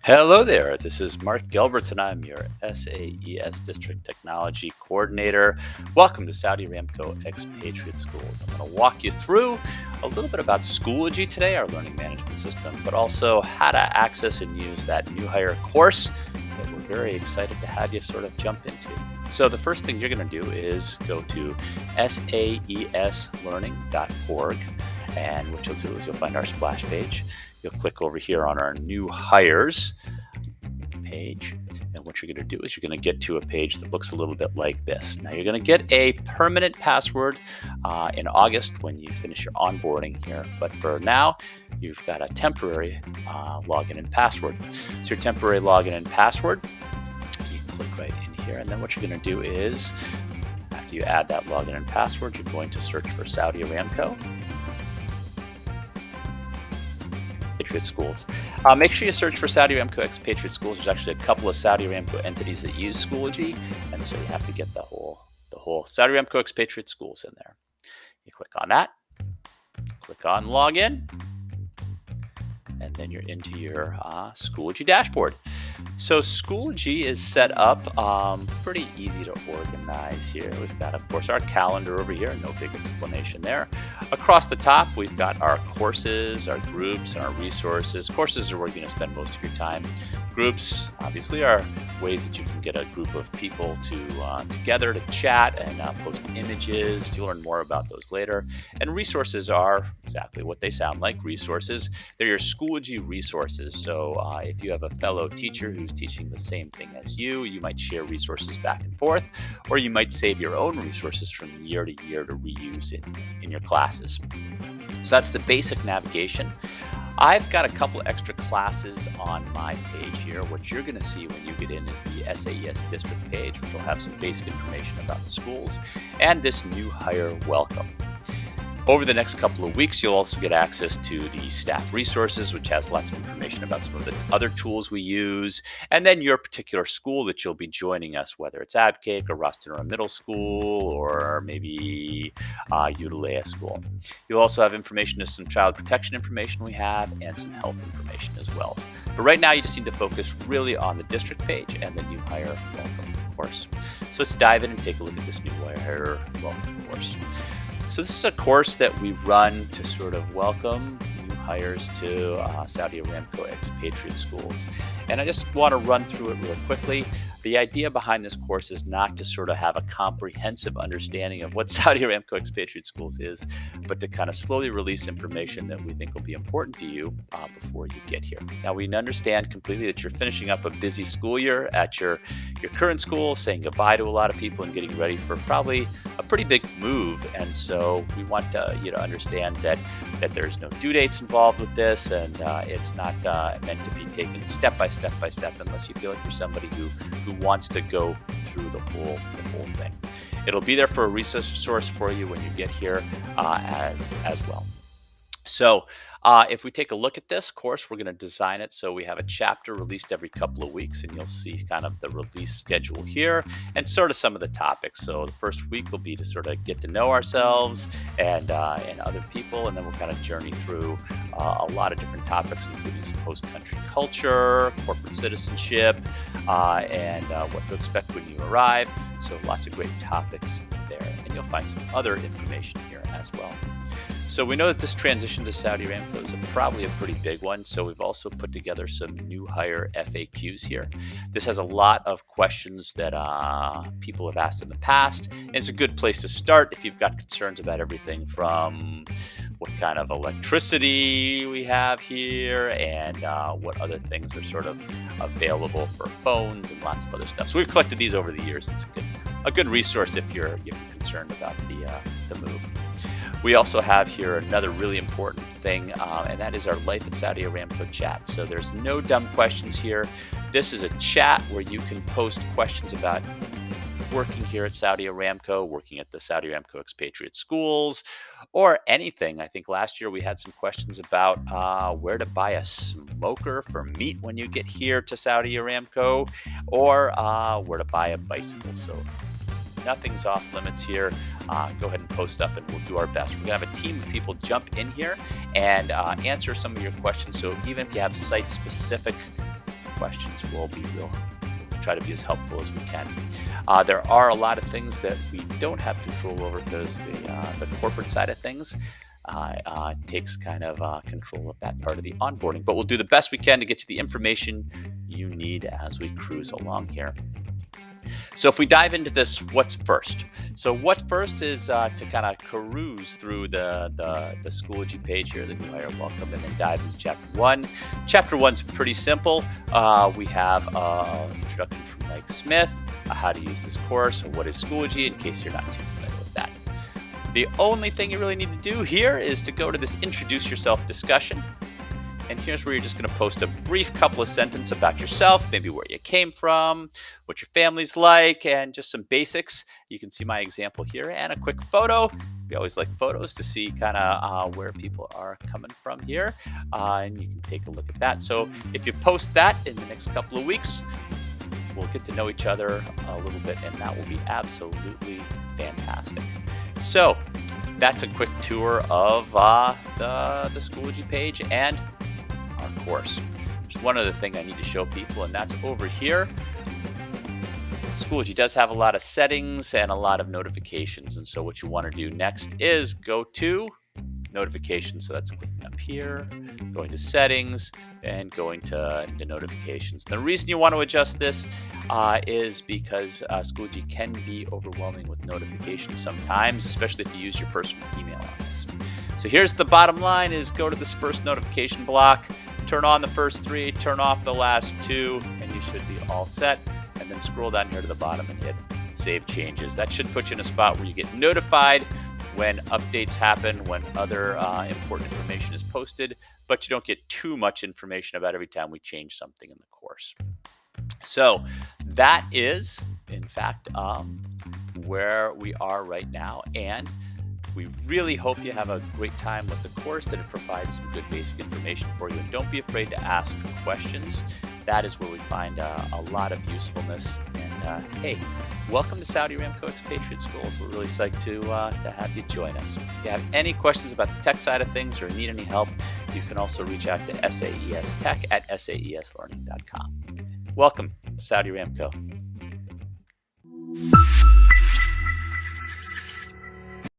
Hello there. This is Mark Gilberts, and I'm your SAES District Technology Coordinator. Welcome to Saudi Aramco Expatriate Schools. I'm going to walk you through a little bit about Schoology today, our learning management system, but also how to access and use that new hire course that we're very excited to have you sort of jump into. So, the first thing you're going to do is go to saeslearning.org, and what you'll do is you'll find our splash page. You'll click over here on our new hires page. And what you're going to do is you're going to get to a page that looks a little bit like this. Now, you're going to get a permanent password in August when you finish your onboarding here. But for now, you've got a temporary login and password. So your temporary login and password, you can click right in here. And then what you're going to do is, after you add that login and password, you're going to search for Saudi Aramco Expatriate Schools. Make sure you search for Saudi Aramco Expatriate Schools. There's actually a couple of Saudi Aramco entities that use Schoology, and so you have to get the whole Saudi Aramco Expatriate Schools in there. You click on that, click on Login, and then you're into your Schoology dashboard. So Schoology is set up pretty easy to organize here. We've got, of course, our calendar over here. No big explanation there. Across the top, we've got our courses, our groups, and our resources. Courses are where you're going to spend most of your time. Groups, obviously, are ways that you can get a group of people together to chat and post images. You'll learn more about those later. And resources are exactly what they sound like, resources. They're your Schoology resources. So if you have a fellow teacher who's teaching the same thing as you might share resources back and forth, or you might save your own resources from year to year to reuse in your classes. So that's the basic navigation. I've got a couple extra classes on my page here. What you're going to see when you get in is the SAES district page, which will have some basic information about the schools and this new hire welcome. Over the next couple of weeks, you'll also get access to the staff resources, which has lots of information about some of the other tools we use, and then your particular school that you'll be joining us, whether it's Abcake or Ruston Middle School, or maybe Utalea School. You'll also have information to some child protection information we have and some health information as well. But right now, you just need to focus really on the district page and the new hire welcome course. So let's dive in and take a look at this new hire welcome course. So this is a course that we run to sort of welcome new hires to Saudi Aramco Expatriate Schools. And I just want to run through it really quickly. The idea behind this course is not to sort of have a comprehensive understanding of what Saudi Aramco Expatriate Schools is, but to kind of slowly release information that we think will be important to you before you get here. Now, we understand completely that you're finishing up a busy school year at your current school, saying goodbye to a lot of people and getting ready for probably a pretty big move. And so we want you to understand that there's no due dates involved with this, and it's not meant to be taken step by step unless you feel like you're somebody who wants to go through the whole thing. It'll be there for a resource for you when you get here as well. So if we take a look at this course, we're going to design it so we have a chapter released every couple of weeks, and you'll see kind of the release schedule here and sort of some of the topics. So the first week will be to sort of get to know ourselves and other people, and then we'll kind of journey through a lot of different topics, including some post-country culture, corporate citizenship, and what to expect when you arrive. So lots of great topics there, and you'll find some other information here as well. So we know that this transition to Saudi Aramco is probably a pretty big one. So we've also put together some new hire FAQs here. This has a lot of questions that people have asked in the past. And it's a good place to start if you've got concerns about everything from what kind of electricity we have here and what other things are sort of available for phones and lots of other stuff. So we've collected these over the years. It's a good resource if you're concerned about the move. We also have here another really important thing, and that is our Life at Saudi Aramco chat. So there's no dumb questions here. This is a chat where you can post questions about working here at Saudi Aramco, working at the Saudi Aramco Expatriate Schools, or anything. I think last year we had some questions about where to buy a smoker for meat when you get here to Saudi Aramco, or where to buy a bicycle. So nothing's off limits here. Go ahead and post stuff and we'll do our best. We're going to have a team of people jump in here and answer some of your questions. So even if you have site-specific questions. We'll try to be as helpful as we can. There are a lot of things that we don't have control over because the corporate side of things takes kind of control of that part of the onboarding. But we'll do the best we can to get you the information you need as we cruise along here. So if we dive into this, what's first? So what's first is to kind of cruise through the Schoology page here, the new hire welcome, and then dive into chapter 1. Chapter 1's pretty simple. We have an introduction from Mike Smith, how to use this course, and what is Schoology, in case you're not too familiar with that. The only thing you really need to do here is to go to this introduce yourself discussion. And here's where you're just going to post a brief couple of sentences about yourself, maybe where you came from, what your family's like, and just some basics. You can see my example here and a quick photo. We always like photos to see kind of where people are coming from here. And you can take a look at that. So if you post that in the next couple of weeks, we'll get to know each other a little bit, and that will be absolutely fantastic. So that's a quick tour of the Schoology page and our course. There's one other thing I need to show people, and that's over here. Schoology does have a lot of settings and a lot of notifications, and so what you want to do next is go to notifications. So that's clicking up here, going to settings, and going to notifications. The reason you want to adjust this is because Schoology can be overwhelming with notifications sometimes, especially if you use your personal email on this. So here's the bottom line: is go to this first notification block, turn on the first 3, turn off the last 2, and you should be all set. And then scroll down here to the bottom and hit Save Changes. That should put you in a spot where you get notified when updates happen, when other important information is posted, but you don't get too much information about every time we change something in the course. So that is, in fact, where we are right now. And we really hope you have a great time with the course, that it provides some good basic information for you. And don't be afraid to ask questions. That is where we find a lot of usefulness. And hey, welcome to Saudi Aramco Expatriate Schools. We're really psyched to have you join us. If you have any questions about the tech side of things or need any help, you can also reach out to SAES Tech at saeslearning.com. Welcome to Saudi Aramco.